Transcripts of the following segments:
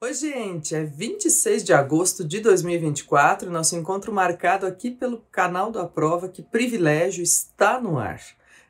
Oi, gente! É 26 de agosto de 2024, nosso encontro marcado aqui pelo canal do Aprova, que privilégio está no ar.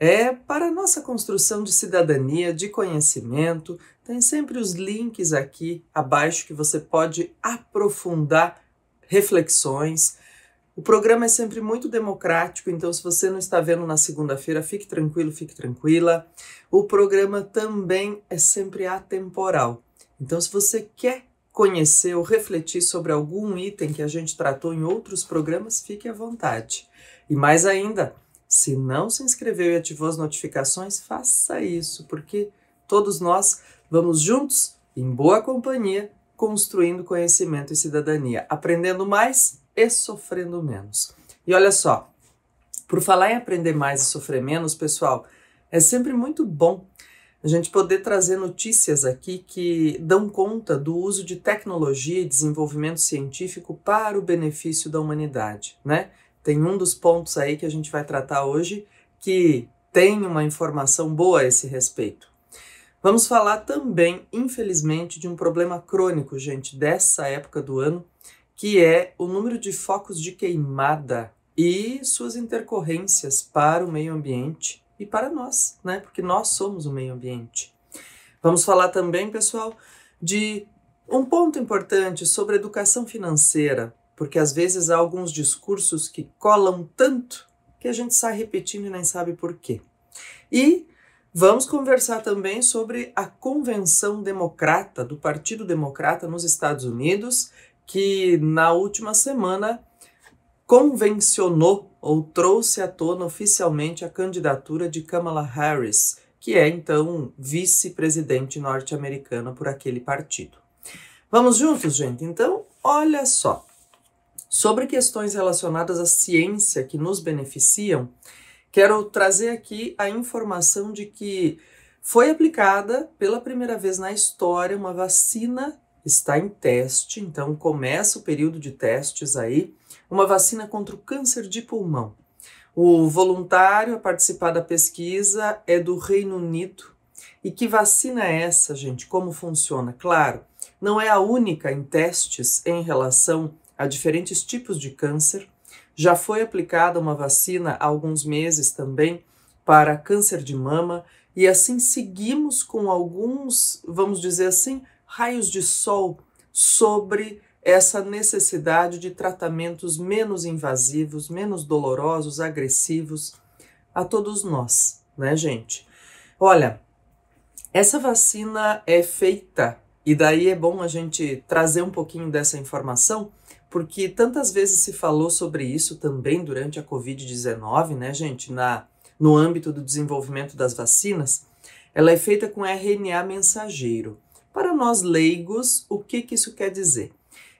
É para a nossa construção de cidadania, de conhecimento, tem sempre os links aqui abaixo que você pode aprofundar reflexões. O programa é sempre muito democrático, então se você não está vendo na segunda-feira, fique tranquilo, fique tranquila. O programa também é sempre atemporal. Então, se você quer conhecer ou refletir sobre algum item que a gente tratou em outros programas, fique à vontade. E mais ainda, se não se inscreveu e ativou as notificações, faça isso, porque todos nós vamos juntos, em boa companhia, construindo conhecimento e cidadania, aprendendo mais e sofrendo menos. E olha só, por falar em aprender mais e sofrer menos, pessoal, é sempre muito bom a gente poder trazer notícias aqui que dão conta do uso de tecnologia e desenvolvimento científico para o benefício da humanidade, né? Tem um dos pontos aí que a gente vai tratar hoje que tem uma informação boa a esse respeito. Vamos falar também, infelizmente, de um problema crônico, gente, dessa época do ano, que é o número de focos de queimada e suas intercorrências para o meio ambiente e para nós, né? Porque nós somos o meio ambiente. Vamos falar também, pessoal, de um ponto importante sobre educação financeira, porque às vezes há alguns discursos que colam tanto que a gente sai repetindo e nem sabe por quê. E vamos conversar também sobre a Convenção Democrata do Partido Democrata nos Estados Unidos, que na última semana convencionou ou trouxe à tona oficialmente a candidatura de Kamala Harris, que é então vice-presidente norte-americana por aquele partido. Vamos juntos, gente? Então, olha só. Sobre questões relacionadas à ciência que nos beneficiam, quero trazer aqui a informação de que foi aplicada pela primeira vez na história uma vacina, está em teste, então começa o período de testes aí, uma vacina contra o câncer de pulmão. O voluntário a participar da pesquisa é do Reino Unido. E que vacina é essa, gente? Como funciona? Claro, não é a única em testes em relação a diferentes tipos de câncer. Já foi aplicada uma vacina há alguns meses também para câncer de mama e assim seguimos com alguns, vamos dizer assim, raios de sol sobre essa necessidade de tratamentos menos invasivos, menos dolorosos, agressivos a todos nós, né, gente? Olha, essa vacina é feita, e daí é bom a gente trazer um pouquinho dessa informação, porque tantas vezes se falou sobre isso também durante a Covid-19, né, gente, no âmbito do desenvolvimento das vacinas. Ela é feita com RNA mensageiro. Para nós leigos, o que isso quer dizer?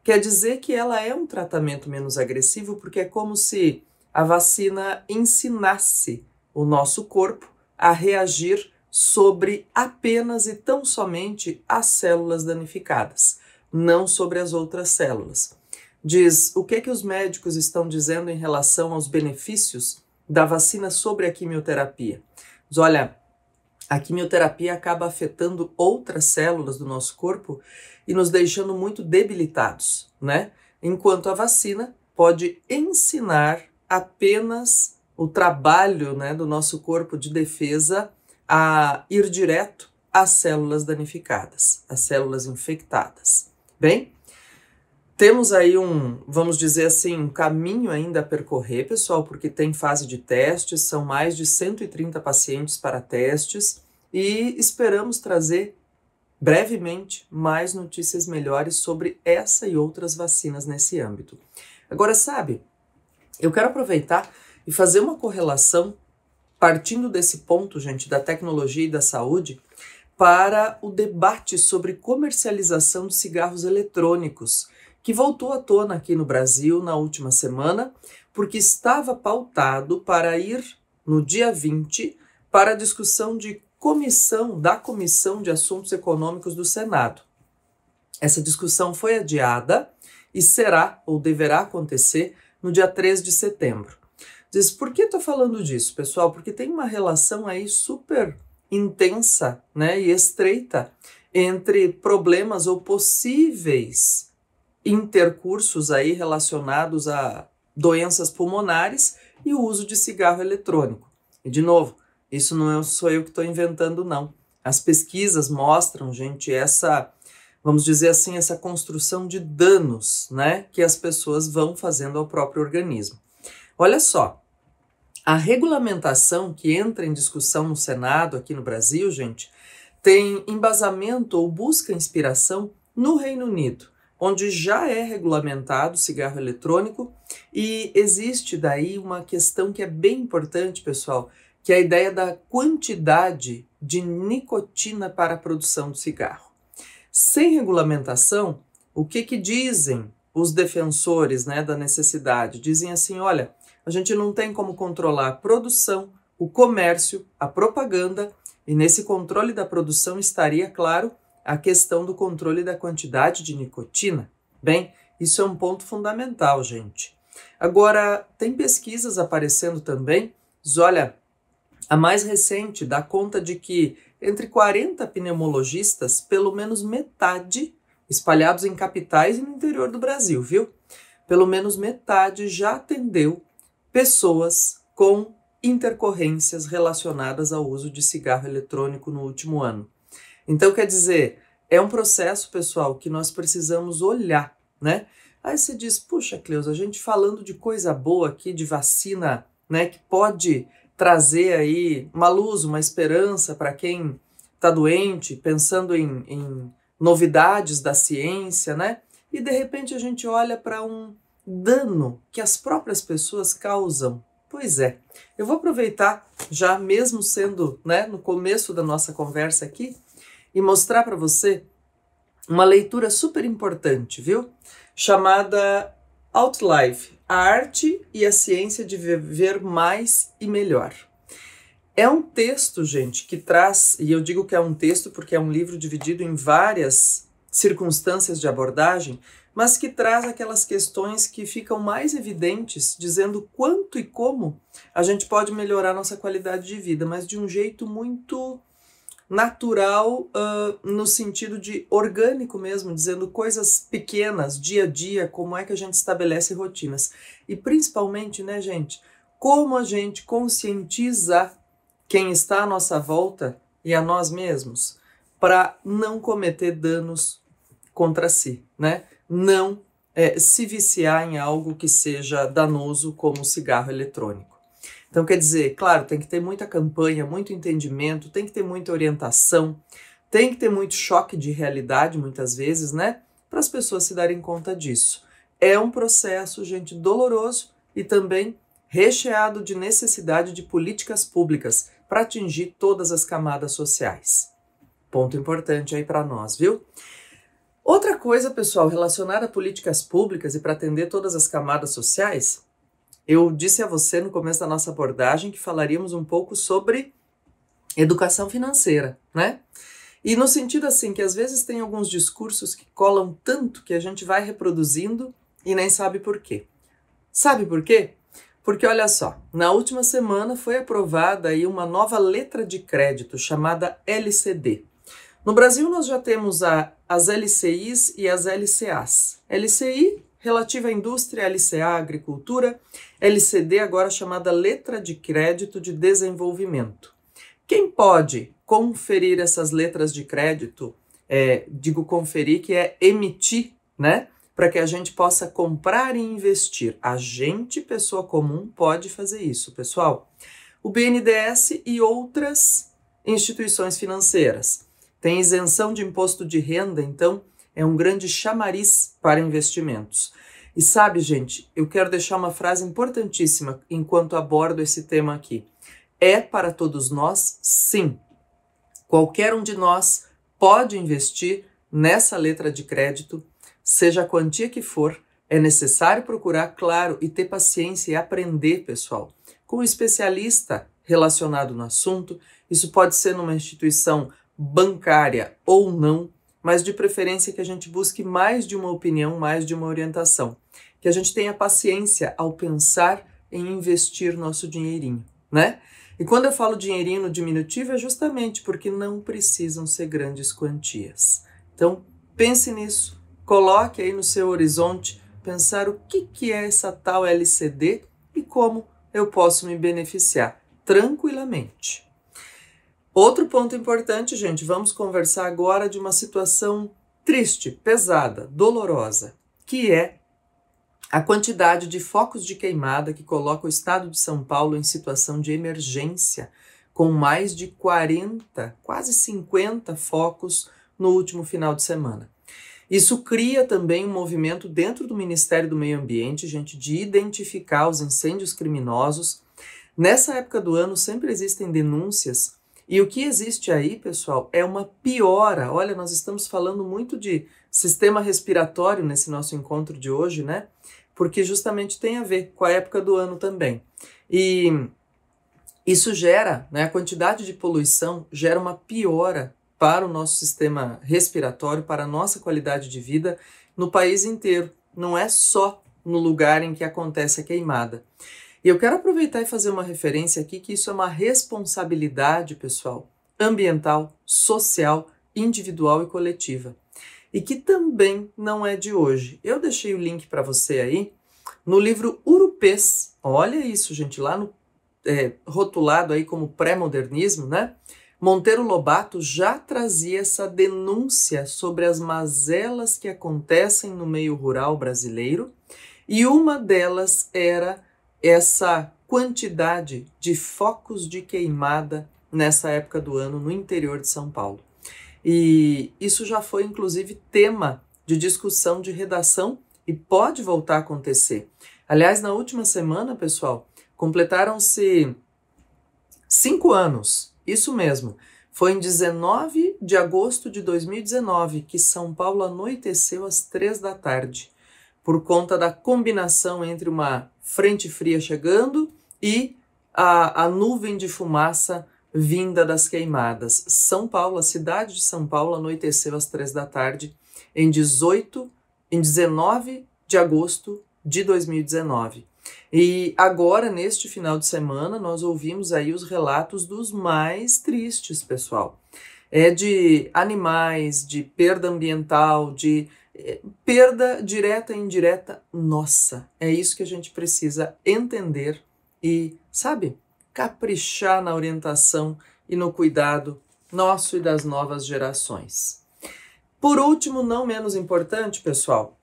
Quer dizer que ela é um tratamento menos agressivo, porque é como se a vacina ensinasse o nosso corpo a reagir sobre apenas e tão somente as células danificadas, não sobre as outras células. Diz o que os médicos estão dizendo em relação aos benefícios da vacina sobre a quimioterapia. Diz, olha, a quimioterapia acaba afetando outras células do nosso corpo e nos deixando muito debilitados, né? Enquanto a vacina pode ensinar apenas o trabalho, né, do nosso corpo de defesa a ir direto às células danificadas, às células infectadas. Bem, temos aí vamos dizer assim, um caminho ainda a percorrer, pessoal, porque tem fase de testes, são mais de 130 pacientes para testes e esperamos trazer brevemente mais notícias melhores sobre essa e outras vacinas nesse âmbito. Agora, sabe, eu quero aproveitar e fazer uma correlação, partindo desse ponto, gente, da tecnologia e da saúde, para o debate sobre comercialização de cigarros eletrônicos, que voltou à tona aqui no Brasil na última semana, porque estava pautado para ir no dia 20 para a discussão da Comissão de Assuntos Econômicos do Senado. Essa discussão foi adiada e será ou deverá acontecer no dia 3 de setembro. Diz, por que estou falando disso, pessoal? Porque tem uma relação aí super intensa, né, e estreita entre problemas ou possíveis intercursos aí relacionados a doenças pulmonares e o uso de cigarro eletrônico. E, de novo, isso não sou eu que estou inventando, não. As pesquisas mostram, gente, vamos dizer assim, essa construção de danos, né, que as pessoas vão fazendo ao próprio organismo. Olha só, a regulamentação que entra em discussão no Senado aqui no Brasil, gente, tem embasamento ou busca inspiração no Reino Unido, onde já é regulamentado o cigarro eletrônico e existe daí uma questão que é bem importante, pessoal, que é a ideia da quantidade de nicotina para a produção do cigarro. Sem regulamentação, o que dizem os defensores, né, da necessidade? Dizem assim, olha, a gente não tem como controlar a produção, o comércio, a propaganda, e nesse controle da produção estaria, claro, a questão do controle da quantidade de nicotina. Bem, isso é um ponto fundamental, gente. Agora, tem pesquisas aparecendo também, olha, a mais recente dá conta de que entre 40 pneumologistas, pelo menos metade, espalhados em capitais e no interior do Brasil, viu? Pelo menos metade já atendeu pessoas com intercorrências relacionadas ao uso de cigarro eletrônico no último ano. Então, quer dizer, é um processo, pessoal, que nós precisamos olhar, né? Aí você diz, puxa, Cleusa, a gente falando de coisa boa aqui, de vacina, né, que pode trazer aí uma luz, uma esperança para quem está doente, pensando em novidades da ciência, né? E de repente a gente olha para um dano que as próprias pessoas causam. Pois é, eu vou aproveitar, já mesmo sendo, né, no começo da nossa conversa aqui, e mostrar para você uma leitura super importante, viu? Chamada Outlive, a arte e a ciência de viver mais e melhor. É um texto, gente, que traz, e eu digo que é um texto porque é um livro dividido em várias circunstâncias de abordagem, mas que traz aquelas questões que ficam mais evidentes, dizendo quanto e como a gente pode melhorar nossa qualidade de vida, mas de um jeito muito natural, no sentido de orgânico mesmo, dizendo coisas pequenas, dia a dia, como é que a gente estabelece rotinas. E principalmente, né, gente, como a gente conscientiza quem está à nossa volta e a nós mesmos para não cometer danos contra si, né? Não se viciar em algo que seja danoso como o cigarro eletrônico. Então, quer dizer, claro, tem que ter muita campanha, muito entendimento, tem que ter muita orientação, tem que ter muito choque de realidade, muitas vezes, né? Para as pessoas se darem conta disso. É um processo, gente, doloroso e também recheado de necessidade de políticas públicas para atingir todas as camadas sociais. Ponto importante aí para nós, viu? Outra coisa, pessoal, relacionada a políticas públicas e para atender todas as camadas sociais, eu disse a você no começo da nossa abordagem que falaríamos um pouco sobre educação financeira, né? E no sentido assim, que às vezes tem alguns discursos que colam tanto que a gente vai reproduzindo e nem sabe por quê. Sabe por quê? Porque olha só, na última semana foi aprovada aí uma nova letra de crédito chamada LCD. No Brasil nós já temos as LCIs e as LCAs. LCI relativa à indústria, LCA agricultura, LCD agora chamada Letra de Crédito de Desenvolvimento. Quem pode conferir essas letras de crédito, digo conferir que é emitir, né? Para que a gente possa comprar e investir. A gente, pessoa comum, pode fazer isso, pessoal. O BNDES e outras instituições financeiras. Tem isenção de imposto de renda, então é um grande chamariz para investimentos. E sabe, gente, eu quero deixar uma frase importantíssima enquanto abordo esse tema aqui. É para todos nós, sim. Qualquer um de nós pode investir nessa letra de crédito, seja a quantia que for. É necessário procurar, claro, e ter paciência e aprender, pessoal, com um especialista relacionado no assunto. Isso pode ser numa instituição bancária ou não, mas de preferência que a gente busque mais de uma opinião, mais de uma orientação. Que a gente tenha paciência ao pensar em investir nosso dinheirinho, né? E quando eu falo dinheirinho no diminutivo é justamente porque não precisam ser grandes quantias. Então pense nisso, coloque aí no seu horizonte pensar o que é essa tal LCD e como eu posso me beneficiar tranquilamente. Outro ponto importante, gente, vamos conversar agora de uma situação triste, pesada, dolorosa, que é a quantidade de focos de queimada que coloca o estado de São Paulo em situação de emergência, com mais de 40, quase 50 focos no último final de semana. Isso cria também um movimento dentro do Ministério do Meio Ambiente, gente, de identificar os incêndios criminosos. Nessa época do ano sempre existem denúncias e o que existe aí, pessoal, é uma piora. Olha, nós estamos falando muito de sistema respiratório nesse nosso encontro de hoje, né? Porque justamente tem a ver com a época do ano também. E isso gera, né, a quantidade de poluição gera uma piora para o nosso sistema respiratório, para a nossa qualidade de vida no país inteiro. Não é só no lugar em que acontece a queimada. E eu quero aproveitar e fazer uma referência aqui que isso é uma responsabilidade, pessoal, ambiental, social, individual e coletiva. E que também não é de hoje. Eu deixei o link para você aí no livro Urupês. Olha isso, gente, lá no rotulado aí como pré-modernismo, né? Monteiro Lobato já trazia essa denúncia sobre as mazelas que acontecem no meio rural brasileiro e uma delas era essa quantidade de focos de queimada nessa época do ano no interior de São Paulo. E isso já foi, inclusive, tema de discussão de redação e pode voltar a acontecer. Aliás, na última semana, pessoal, completaram-se 5 anos, isso mesmo. Foi em 19 de agosto de 2019 que São Paulo anoiteceu às 3 da tarde, por conta da combinação entre uma frente fria chegando e a nuvem de fumaça vinda das queimadas. São Paulo, a cidade de São Paulo, anoiteceu às 3 da tarde em 19 de agosto de 2019. E agora, neste final de semana, nós ouvimos aí os relatos dos mais tristes, pessoal. É de animais, de perda ambiental, de perda direta e indireta. Nossa, é isso que a gente precisa entender e, sabe, caprichar na orientação e no cuidado nosso e das novas gerações. Por último, não menos importante, pessoal,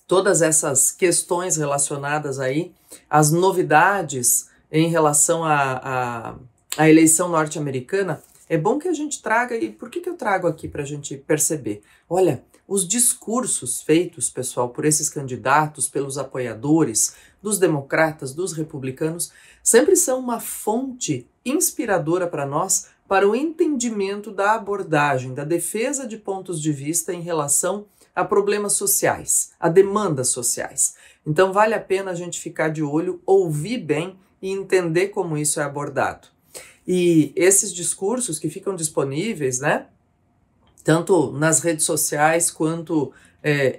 todas essas questões relacionadas aí, as novidades em relação à eleição norte-americana, é bom que a gente traga, e por que eu trago aqui para a gente perceber? Olha, os discursos feitos, pessoal, por esses candidatos, pelos apoiadores, dos democratas, dos republicanos, sempre são uma fonte inspiradora para nós, para o entendimento da abordagem, da defesa de pontos de vista em relação a problemas sociais, a demandas sociais. Então vale a pena a gente ficar de olho, ouvir bem e entender como isso é abordado. E esses discursos que ficam disponíveis, né, tanto nas redes sociais quanto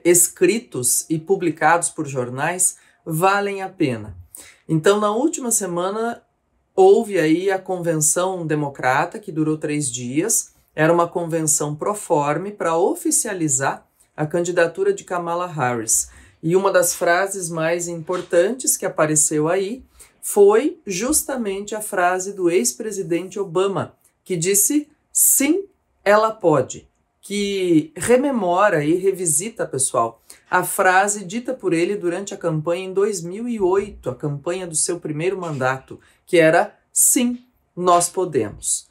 escritos e publicados por jornais, valem a pena. Então, na última semana, houve aí a convenção democrata, que durou 3 dias. Era uma convenção proforme para oficializar a candidatura de Kamala Harris. E uma das frases mais importantes que apareceu aí foi justamente a frase do ex-presidente Obama, que disse: sim, ela pode. Que rememora e revisita, pessoal, a frase dita por ele durante a campanha em 2008, a campanha do seu primeiro mandato, que era: sim, nós podemos.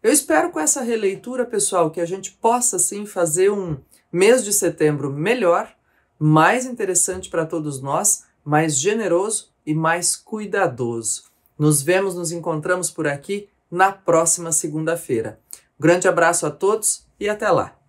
Eu espero com essa releitura, pessoal, que a gente possa sim fazer um mês de setembro melhor, mais interessante para todos nós, mais generoso e mais cuidadoso. Nos encontramos por aqui na próxima segunda-feira. Grande abraço a todos e até lá!